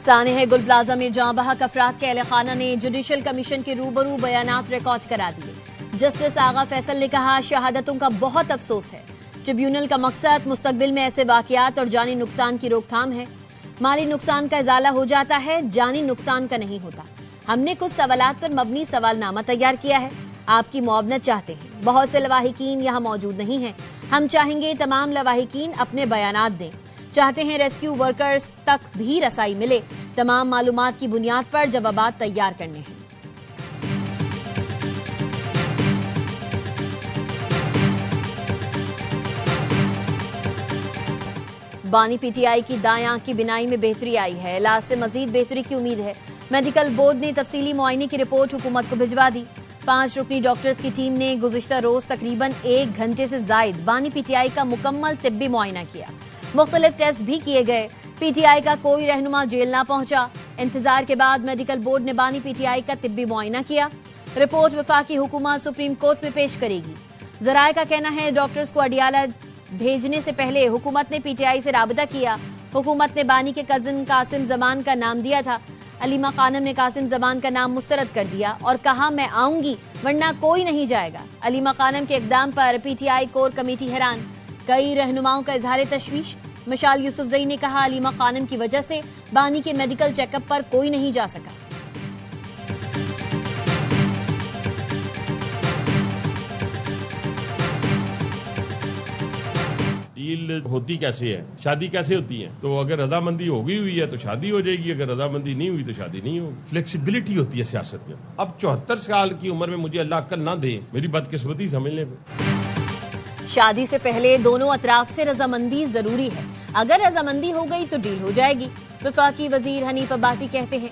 सानेह गुल प्लाजा में जाँ बहक अफराद के अहले खाना ने जुडिशल कमीशन के रूबरू बयानात रिकॉर्ड करा दिए। जस्टिस आगा फैसल ने कहा, शहादतों का बहुत अफसोस है। ट्रिब्यूनल का मकसद मुस्तकबिल में ऐसे वाकयात और जानी नुकसान की रोकथाम है। माली नुकसान का इजाला हो जाता है, जानी नुकसान का नहीं होता। हमने कुछ सवालात पर मबनी सवालनामा तैयार किया है। आपकी मुआवनत चाहते हैं। बहुत से लवाहिकीन यहाँ मौजूद नहीं हैं। हम चाहेंगे तमाम लवाहिकीन अपने बयानात दें। चाहते हैं रेस्क्यू वर्कर्स तक भी रसाई मिले। तमाम मालूमात की बुनियाद पर जवाबात तैयार करने हैं। बानी पीटीआई की दाएं आंख की बिनाई में बेहतरी आई है। इलाज से मजीद बेहतरी की उम्मीद है। मेडिकल बोर्ड ने तफसीली मुआयने की रिपोर्ट हुकूमत को भिजवा दी। 5 रुकनी डॉक्टर्स की टीम ने गुज़िश्ता रोज तकरीबन 1 घंटे से जायद बानी पीटीआई का मुकम्मल तिब्बी मुआयना किया। मुख्तलिफ टेस्ट भी किए गए। पीटीआई का कोई रहनुमा जेल ना पहुंचा। इंतजार के बाद मेडिकल बोर्ड ने बानी पीटीआई का तिब्बी मुआयना किया। रिपोर्ट वफाकी हुकूमत सुप्रीम कोर्ट में पेश करेगी। जराये का कहना है, डॉक्टर्स को अडियाला भेजने से पहले हुकूमत ने पीटीआई से राबता किया। हुकूमत ने बानी के कजिन कासिम जमान का नाम दिया था। अलीमा खानम ने कासिम जमान का नाम मुस्तरद कर दिया और कहा, मैं आऊंगी वरना कोई नहीं जाएगा। अलीमा खानम के इकदाम पर पीटीआई कोर कमेटी हैरान। कई रहनुमाओं का इजहार तशवीश। मशाल यूसुफजई ने कहा, अलीमा खानम की वजह से बानी के मेडिकल चेकअप पर कोई नहीं जा सका। डील होती कैसे है, शादी कैसे होती है? तो अगर रजामंदी हो गई हुई है तो शादी हो जाएगी, अगर रजामंदी नहीं हुई तो शादी नहीं होगी। फ्लेक्सिबिलिटी होती है सियासत के। अब 74 साल की उम्र में मुझे अल्लाह अक्ल ना दे, मेरी बदकिस्मती समझने पे। शादी से पहले दोनों अतराफ से रजामंदी जरूरी है। अगर रजामंदी हो गई तो डील हो जाएगी। वफाकी वजीर हनीफ अब्बासी कहते हैं,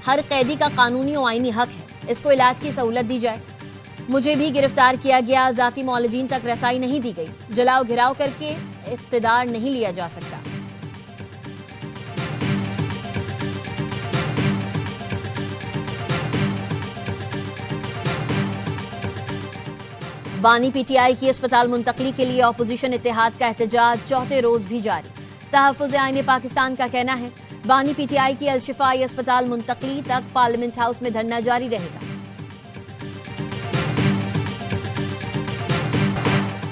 हर कैदी का कानूनी और आईनी हक है, इसको इलाज की सहूलत दी जाए। मुझे भी गिरफ्तार किया गया, जाती मौलजीन तक रसाई नहीं दी गई। जलाओ घिराव करके इख्तिदार नहीं लिया जा सकता। बानी पीटीआई की अस्पताल मुंतकली के लिए अपोजिशन इत्तेहाद का एहतजाज चौथे रोज भी जारी। तहफ़्फ़ुज़ आईन पाकिस्तान का कहना है, बानी पीटीआई की अल-शिफाई अस्पताल मुंतकली तक पार्लियामेंट हाउस में धरना जारी रहेगा।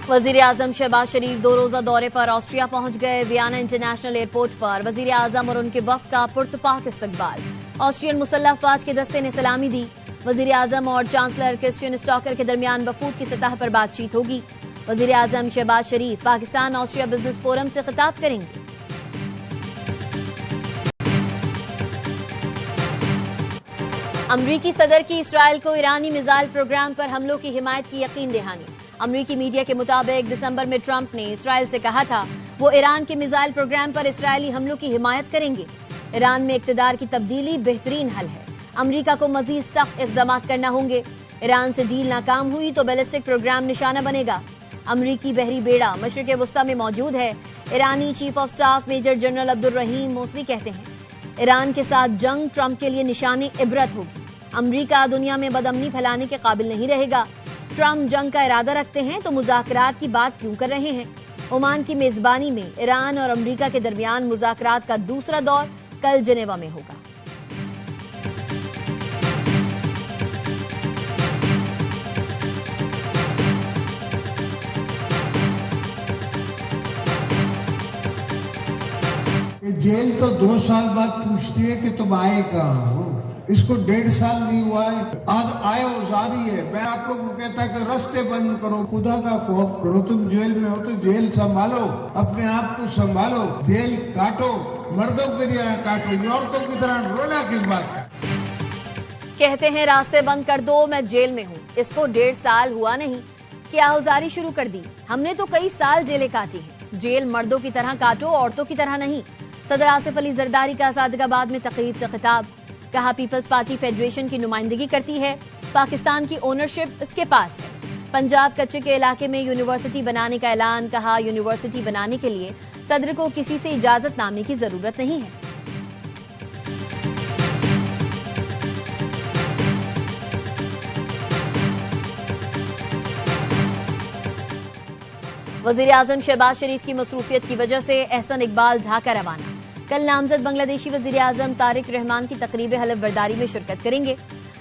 वजीर आजम शहबाज शरीफ 2 रोजा दौरे पर ऑस्ट्रिया पहुंच गए। वियना इंटरनेशनल एयरपोर्ट पर वजीर आजम और उनके वफ्द का पुरतपाक इस्तकबाल। ऑस्ट्रियन मुसल्लह अफवाज के दस्ते ने सलामी दी। वजीर आजम और चांसलर क्रिश्चियन स्टॉकर के दरमियान वफूद की सतह पर बातचीत होगी। वजीर आजम शहबाज शरीफ पाकिस्तान ऑस्ट्रिया बिजनेस फोरम से खिताब करेंगे। अमरीकी सदर की इसराइल को ईरानी मिसाइल प्रोग्राम पर हमलों की हिमायत की यकीन दहानी। अमरीकी मीडिया के मुताबिक दिसंबर में ट्रंप ने इसराइल से कहा था वो ईरान के मिसाइल प्रोग्राम पर इसराइली हमलों की हिमायत करेंगे। ईरान में इक्तदार की तब्दीली बेहतरीन हल है। अमरीका को मजीद सख्त इक़दाम करना होंगे। ईरान से डील नाकाम हुई तो बैलिस्टिक प्रोग्राम निशाना बनेगा। अमरीकी बहरी बेड़ा मशरिक़ वस्ता में मौजूद है। ईरानी chief of staff major general Abdul Rahim Mousavi कहते हैं, ईरान के साथ जंग ट्रंप के लिए निशाने इबरत होगी। अमरीका दुनिया में बदअमनी फैलाने के काबिल नहीं रहेगा। ट्रंप जंग का इरादा रखते हैं तो मुज़ाकरात की बात क्यों कर रहे हैं? ओमान की मेजबानी में ईरान और अमरीका के दरमियान मुज़ाकरात का दूसरा दौर कल जिनेवा में होगा। जेल तो 2 साल बाद पूछती है कि तुम आए कहाँ हो। इसको 1.5 साल नहीं हुआ है, आज आए हो जारी है। मैं आप लोग को कहता कि रास्ते बंद करो, खुदा का खौफ करो। तुम जेल में हो तो जेल संभालो, अपने आप को संभालो। जेल काटो, मर्दों की तरह काटो, औरतों की तरह रोना किस बात है? कहते हैं रास्ते बंद कर दो, मैं जेल में हूँ। इसको 1.5 साल हुआ नहीं कि आहुजारी शुरू कर दी। हमने तो कई साल जेलें काटी हैं। जेल मर्दों की तरह काटो, औरतों की तरह नहीं। सदर आसिफ अली जरदारी का सादिकाबाद में तकरीब से खिताब। कहा, पीपल्स पार्टी फेडरेशन की नुमाइंदगी करती है, पाकिस्तान की ओनरशिप इसके पास है। पंजाब कच्चे के इलाके में यूनिवर्सिटी बनाने का ऐलान। कहा, यूनिवर्सिटी बनाने के लिए सदर को किसी से इजाजतनामे की जरूरत नहीं है। वजीर आजम शहबाज शरीफ की मसरूफियत की वजह से एहसन इकबाल ढाका रवाना। कल नामजद बांग्लादेशी वजीर आजम तारिक रहमान की तकरीब हलफ बर्दारी में शिरकत करेंगे।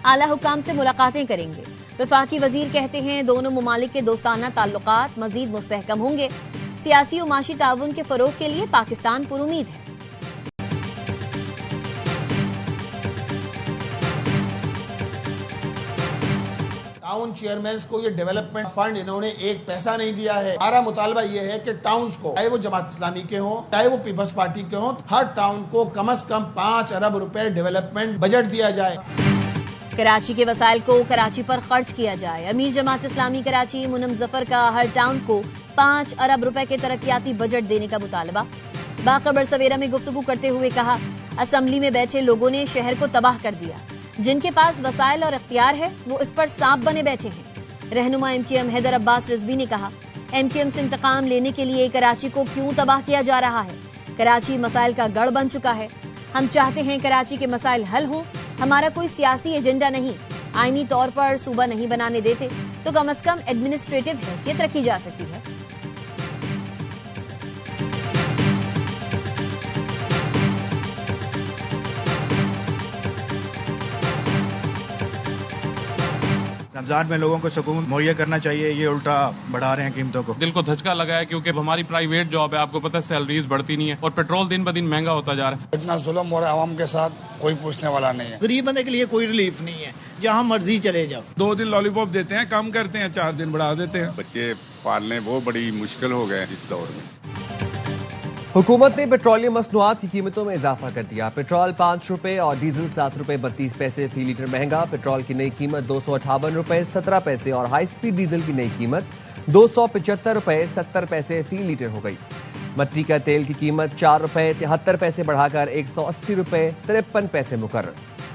आला हुकाम से मुलाकातें करेंगे। वफाकी वजीर कहते हैं दोनों मुमालिक के दोस्ताना ताल्लुकात मजीद मुस्तहकम होंगे। सियासी और माशी ताउन के फरोग के लिए पाकिस्तान पुरुमीद है। टाउन चेयरमैन को ये डेवलपमेंट फंड इन्होंने एक पैसा नहीं दिया है। हमारा मुतालबा ये है कि टाउन्स को, चाहे वो जमात इस्लामी के हों, चाहे वो पीपल्स पार्टी के हों, हर टाउन को कम से कम 5 अरब रुपए डेवलपमेंट बजट दिया जाए। कराची के वसाइल को कराची पर खर्च किया जाए। अमीर जमात इस्लामी कराची मुनम जफर का हर टाउन को 5 अरब रुपए के तरक्याती बजट देने का मुतालबा। बाखबर सवेरा में गुफ्तगू करते हुए कहा, असेंबली में बैठे लोगों ने शहर को तबाह कर दिया। जिनके पास वसाइल और इख्तियार है वो इस पर सांप बने बैठे हैं। रहनुमा एमक्यूएम हैदर अब्बास रिजवी ने कहा, एमक्यूएम से इंतकाम लेने के लिए कराची को क्यों तबाह किया जा रहा है। कराची मसाइल का गढ़ बन चुका है। हम चाहते हैं कराची के मसाइल हल हों। हमारा कोई सियासी एजेंडा नहीं। आईनी तौर पर सूबा नहीं बनाने देते तो कम से कम एडमिनिस्ट्रेटिव हैसियत रखी जा सकती है। रमजान में लोगों को सुकून मुहैया करना चाहिए, ये उल्टा बढ़ा रहे हैं कीमतों को। दिल को धचका लगा है क्योंकि हमारी प्राइवेट जॉब है, आपको पता है सैलरीज बढ़ती नहीं है और पेट्रोल दिन ब दिन महंगा होता जा रहा है। इतना जुल्म हो रहा है आवाम के साथ, कोई पूछने वाला नहीं है। गरीब बंदे के लिए कोई रिलीफ नहीं है, जहाँ मर्जी चले जाओ। 2 दिन लॉलीपॉप देते हैं, कम करते हैं, 4 दिन बढ़ा देते हैं। बच्चे पालने बहुत बड़ी मुश्किल हो गए इस दौर में। हुकूमत ने पेट्रोलियम मसनूआत की कीमतों में इजाफा कर दिया। पेट्रोल 5 रुपए और डीजल 7 रुपए 32 पैसे फी लीटर महंगा। पेट्रोल की नई कीमत 258 रुपए 17 पैसे और हाई स्पीड डीजल की नई कीमत 275 रुपए 70 पैसे फी लीटर हो गई। मट्टी का तेल की कीमत 4 रुपए 73 पैसे बढ़ाकर 180 रुपए 53 पैसे मुकर्रर।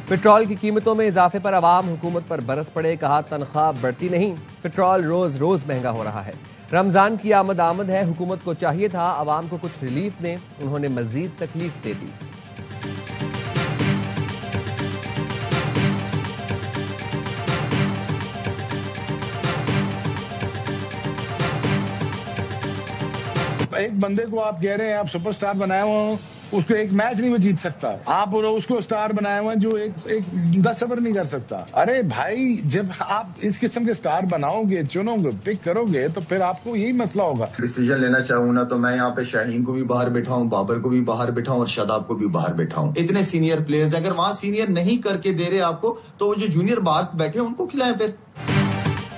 पेट्रोल की कीमतों में इजाफे पर अवाम हुकूमत पर बरस पड़े। कहा, तनख्वाह बढ़ती नहीं, पेट्रोल रोज रोज महंगा हो रहा है। रमजान की आमद है, हुकूमत को चाहिए था अवाम को कुछ रिलीफ दें, उन्होंने मजीद तकलीफ दे दी। एक बंदे को आप कह रहे हैं आप सुपरस्टार बनाए हो, उसको एक मैच नहीं वो जीत सकता। आप उसको स्टार बनाए हुए हैं जो एक 10 ओवर नहीं कर सकता। अरे भाई, जब आप इस किस्म के स्टार बनाओगे, चुनोगे, पिक करोगे तो फिर आपको यही मसला होगा। डिसीजन लेना चाहूँ ना तो मैं यहाँ पे शाहीन को भी बाहर बैठाऊं, बाबर को भी बाहर बैठाऊं और शादाब को भी बाहर बैठाऊं। इतने सीनियर प्लेयर्स, अगर वहाँ सीनियर नहीं करके दे रहे आपको तो वो जो जूनियर बात बैठे उनको खिलाएं। फिर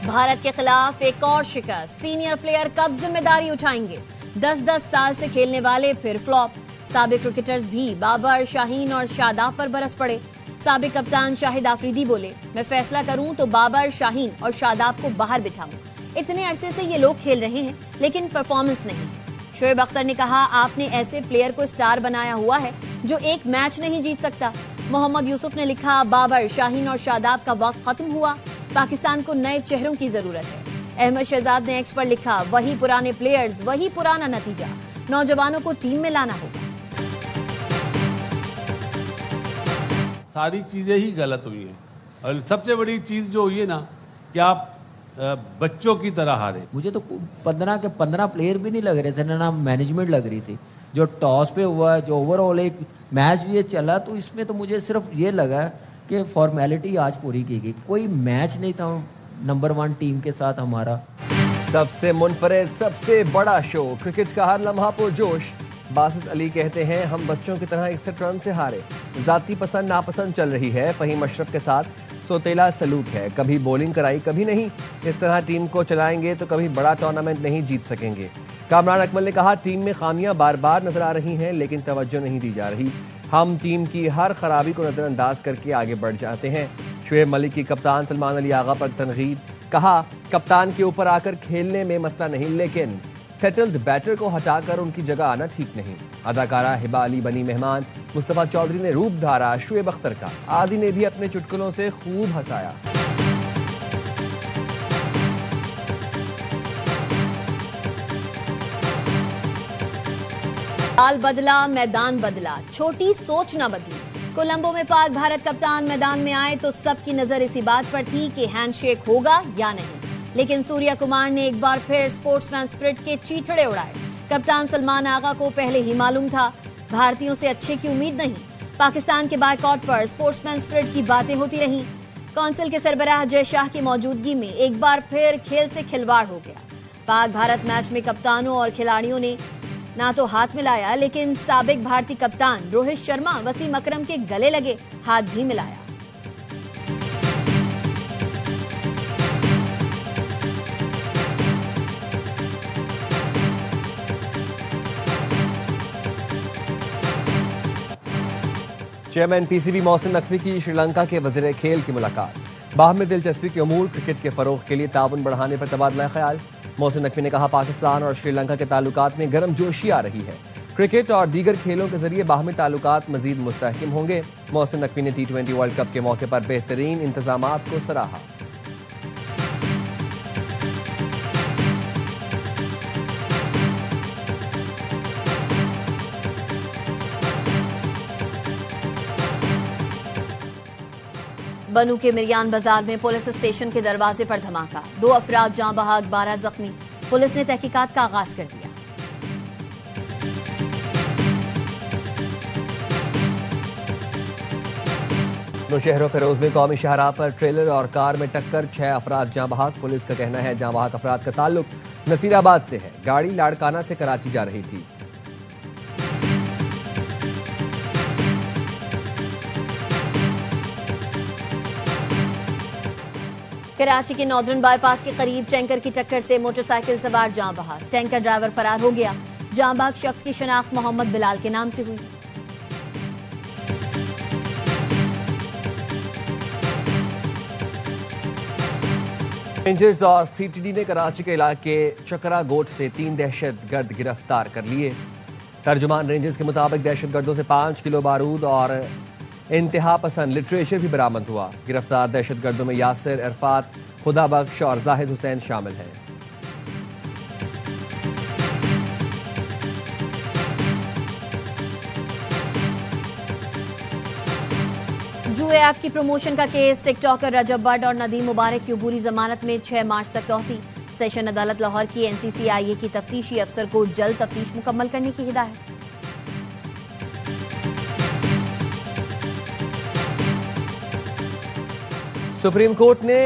भारत के खिलाफ एक और शिकस्त। सीनियर प्लेयर कब जिम्मेदारी उठाएंगे। 10-10 साल से खेलने वाले फिर फ्लॉप। साबिक क्रिकेटर्स भी बाबर, शाहीन और शादाब पर बरस पड़े। साबिक कप्तान शाहिद आफरीदी बोले, मैं फैसला करूं तो बाबर, शाहीन और शादाब को बाहर बिठाऊं। इतने अरसे से ये लोग खेल रहे हैं लेकिन परफॉर्मेंस नहीं। शोएब अख्तर ने कहा, आपने ऐसे प्लेयर को स्टार बनाया हुआ है जो एक मैच नहीं जीत सकता। मोहम्मद यूसुफ ने लिखा, बाबर, शाहीन और शादाब का वक्त खत्म हुआ, पाकिस्तान को नए चेहरों की जरूरत है। अहमद शहजाद ने एक्स पर लिखा, वही पुराने प्लेयर्स, वही पुराना नतीजा, नौजवानों को टीम में लाना होगा। सारी चीजें ही गलत हुई हैं और सबसे बड़ी चीज जो हुई है ना कि आप बच्चों की तरह हारे। मुझे तो 15 के 15 प्लेयर भी नहीं लग रहे थे, ना मैनेजमेंट लग रही थी। जो टॉस पे हुआ, जो ओवरऑल एक मैच ये चला, तो इसमें तो मुझे सिर्फ ये लगा कि फॉर्मेलिटी आज पूरी की गई। कोई मैच नहीं था नंबर 1 टीम के साथ हमारा। सबसे मुनफरिद, सबसे बड़ा शो, क्रिकेट का हर लम्हा पुरजोश। बासित अली कहते हैं, हम बच्चों की तरह 61 रन से हारे। जाती पसंद नापसंद चल रही है। फहीम अशरफ के साथ सोतेला सलूक है, कभी बॉलिंग कराई कभी नहीं। इस तरह टीम को चलाएंगे तो कभी बड़ा टूर्नामेंट नहीं जीत सकेंगे। कामरान अकमल ने कहा, टीम में खामियां बार बार नजर आ रही हैं लेकिन तवज्जो नहीं दी जा रही। हम टीम की हर खराबी को नजरअंदाज करके आगे बढ़ जाते हैं। शुएब मलिक की कप्तान सलमान अली आगा पर तनकीद। कहा, कप्तान के ऊपर आकर खेलने में मसला नहीं लेकिन सेटल्ड बैटर को हटाकर उनकी जगह आना ठीक नहीं। अदाकारा हिबा अली बनी मेहमान। मुस्तफा चौधरी ने रूप धारा शुएब अख्तर का। आदि ने भी अपने चुटकुलों से खूब हंसाया। साल बदला, मैदान बदला, छोटी सोच न बदली। कोलंबो में पाक भारत कप्तान मैदान में आए तो सबकी नजर इसी बात पर थी कि हैंडशेक होगा या नहीं, लेकिन सूर्या कुमार ने एक बार फिर स्पोर्ट्समैन स्पिरिट के चीथड़े उड़ाए। कप्तान सलमान आगा को पहले ही मालूम था भारतीयों से अच्छे की उम्मीद नहीं। पाकिस्तान के बायकॉट पर स्पोर्ट्समैन स्पिरिट की बातें होती रहीं। कौंसिल के सरबराह जय शाह की मौजूदगी में एक बार फिर खेल से खिलवाड़ हो गया। पाक भारत मैच में कप्तानों और खिलाड़ियों ने ना तो हाथ मिलाया, लेकिन साबिक भारतीय कप्तान रोहित शर्मा वसीम अकरम के गले लगे, हाथ भी मिलाया। चेयरमैन पीसीबी मोहसिन नकवी की श्रीलंका के वजीर खेल की मुलाकात। बाहमी दिलचस्पी के अमूर क्रिकेट के फरोग के लिए ताउन बढ़ाने पर तबादला ख्याल। मोहसिन नकवी ने कहा, पाकिस्तान और श्रीलंका के ताल्लुकात में गर्मजोशी आ रही है। क्रिकेट और दीगर खेलों के जरिए बाहमी ताल्लुकात मजीद मुस्तहकम होंगे। मोहसिन नकवी ने T20 वर्ल्ड कप के मौके पर बेहतरीन इंतजामात को सराहा। बनू के मिरियान बाजार में पुलिस स्टेशन के दरवाजे पर धमाका, 2 अफराद जाँ बहक, 12 जख्मी। पुलिस ने तहकीकात का आगाज कर दिया। नौशहर फिरोज में कौमी शाहराह पर ट्रेलर और कार में टक्कर, 6 अफराद जाँ बहक। पुलिस का कहना है जाँ बहक अफराद का ताल्लुक नसीराबाद से है। गाड़ी लाड़काना से कराची जा रही थी। कराची के नॉर्दर्न बाईपास के करीब टैंकर की टक्कर से मोटरसाइकिल सवार जाँ बहक। टैंकर ड्राइवर फरार हो गया। जाँ बहक शख्स की शनाख्त मोहम्मद बिलाल के नाम से हुई। रेंजर्स और सीटीडी ने कराची के इलाके चकरा गोट से 3 दहशतगर्द गिरफ्तार कर लिए। तर्जुमान रेंजर्स के मुताबिक दहशतगर्दों से 5 किलो बारूद और इंतहा पसंद लिटरेचर भी बरामद हुआ। गिरफ्तार दहशतगर्दों में यासिर, इरफात, खुदा बख्श और जाहिद हुसैन शामिल हैं। जुए ऐप की प्रमोशन का केस, टिकटॉकर रजब बट और नदीम मुबारक की अबूरी जमानत में 6 मार्च तक तौसी। सेशन अदालत लाहौर की NCCIA की तफ्तीशी अफसर को जल्द तफ्तीश मुकम्मल करने की हिदायत। सुप्रीम कोर्ट ने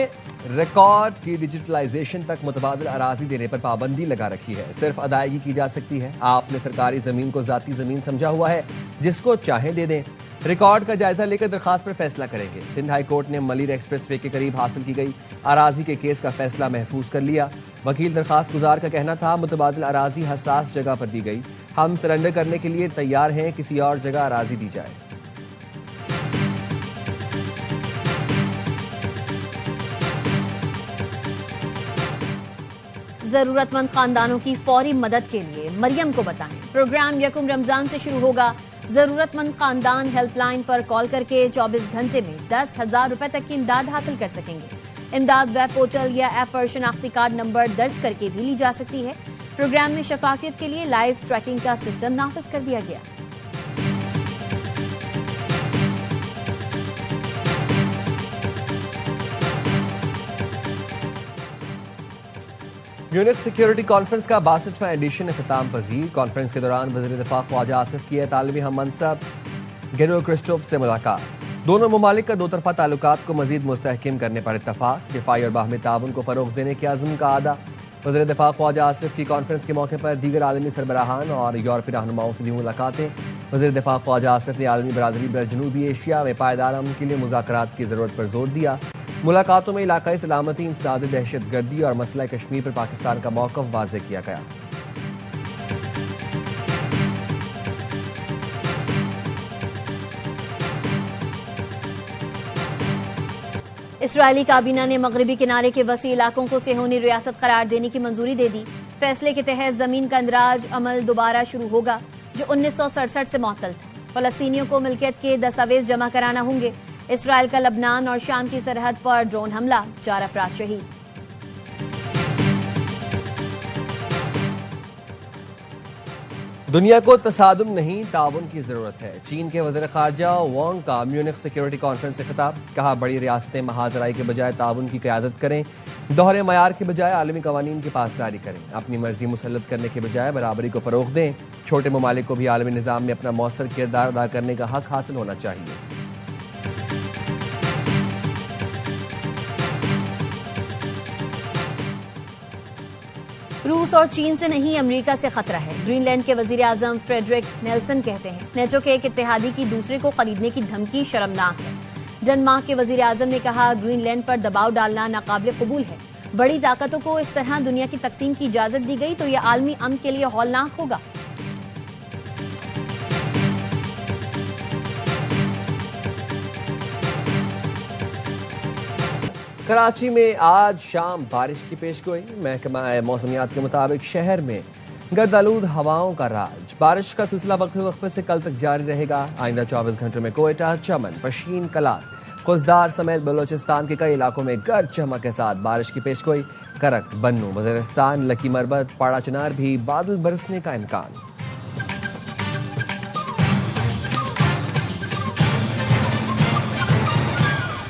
रिकॉर्ड की डिजिटलाइजेशन तक मुतबादिल अराजी देने पर पाबंदी लगा रखी है। सिर्फ अदायगी की जा सकती है। आपने सरकारी जमीन को जाती जमीन समझा हुआ है, जिसको चाहे दे दें। रिकॉर्ड का जायजा लेकर दरखास्त पर फैसला करेंगे। सिंध हाई कोर्ट ने मलिर एक्सप्रेसवे के करीब हासिल की गई अराजी के केस का फैसला महफूज कर लिया। वकील दरखास्त गुजार का कहना था, मुतबादिल अराजी हसास जगह पर दी गई, हम सरेंडर करने के लिए तैयार हैं, किसी और जगह अराजी दी जाए। जरूरतमंद खानदानों की फौरी मदद के लिए मरियम को बताएं। प्रोग्राम यकुम रमजान से शुरू होगा। जरूरतमंद खानदान हेल्पलाइन पर कॉल करके 24 घंटे में 10,000 रुपए तक की इमदाद हासिल कर सकेंगे। इमदाद वेब पोर्टल या ऐप पर शनाख्ती कार्ड नंबर दर्ज करके भी ली जा सकती है। प्रोग्राम में शफाफियत के लिए लाइव ट्रैकिंग का सिस्टम नाफिज कर दिया गया। यूनिट सिक्योरिटी कॉन्फ्रेंस का 62वां एडिशन अख्ताम पजीर। कॉन्फ्रेंस के दौरान वज़ीर दिफा ख्वाजा आसिफ की तालिबी हम मनसब गेनो क्रिस्टोफ से मुलाकात। दोनों ममालिक का 2 तरफा ताल्लुकात को मजीद मुस्तहकम करने पर इत्तफाक। दिफाई और बाहमी ताउन को फरोग देने के अज़्म का आदा। वज़ीर दिफा ख्वाजा आसिफ की कॉन्फ्रेंस के मौके पर दीगर आलमी सरबराहान और यूरोपीय रहनुमाओं से भी मुलाकातें। वज़ीर दिफा ख्वाजा आसिफ ने आलमी बरादरी पर जनूबी एशिया में पायदार अमन के लिए मुज़ाकरात की ज़रूरत पर जोर दिया। मुलाकातों में इलाकाई सलामती, इंसदाद दहशतगर्दी और मसला कश्मीर पर पाकिस्तान का मौक़िफ़ वाज़ेह किया गया। इस्राइली काबीना ने मगरबी किनारे के वसी इलाकों को सेहोनी रियासत करार देने की मंजूरी दे दी। फैसले के तहत जमीन का इंदराज अमल दोबारा शुरू होगा, जो 1967 से मुअत्तल था। फलस्तीनियों को मिल्कियत के दस्तावेज जमा कराना होंगे। इसराइल का लबनान और शाम की सरहद पर ड्रोन हमला, 4 अफराद शहीद। दुनिया को तसादुम नहीं, ताउन की जरूरत है। चीन के वज़ीर ख़ारजा वांग का म्यूनिख सिक्योरिटी कॉन्फ्रेंस से खिताब। कहा, बड़ी रियासतें महाजराई के बजाय ताउन की क़यादत करें, दोहरे मयार के बजाय आलमी कवानीन की पासदारी करें, अपनी मर्जी मुसल्लत करने के बजाय बराबरी को फ़रोग़ दें। छोटे ममालिक को भी आलमी निज़ाम में अपना मौसर किरदार अदा करने का हक हासिल होना चाहिए। रूस और चीन से नहीं, अमेरिका से खतरा है। ग्रीनलैंड के वजीर आजम फ्रेडरिक नेल्सन कहते हैं, नेटो के एक इत्तेहादी की दूसरे को खरीदने की धमकी शर्मनाक है। डेनमार्क के वजीर आजम ने कहा, ग्रीनलैंड पर दबाव डालना नाकाबिल कबूल है। बड़ी ताकतों को इस तरह दुनिया की तकसीम की इजाजत दी गई तो यह आलमी अमन के लिए हौलनाक होगा। कराची में आज शाम बारिश की पेशगोई। महकमा मौसमियात के मुताबिक शहर में गर्दालूद हवाओं का राज। बारिश का सिलसिला वक्फे से कल तक जारी रहेगा। आइंदा 24 घंटों में कोयटा, चमन, पशीन कलात, खुजदार समेत बलोचिस्तान के कई इलाकों में गर्ज चमक के साथ बारिश की पेशगोई। करक, बन्नू, वज़ीरिस्तान, लकी मरबत, पाड़ा चनार भी बादल बरसने का इम्कान।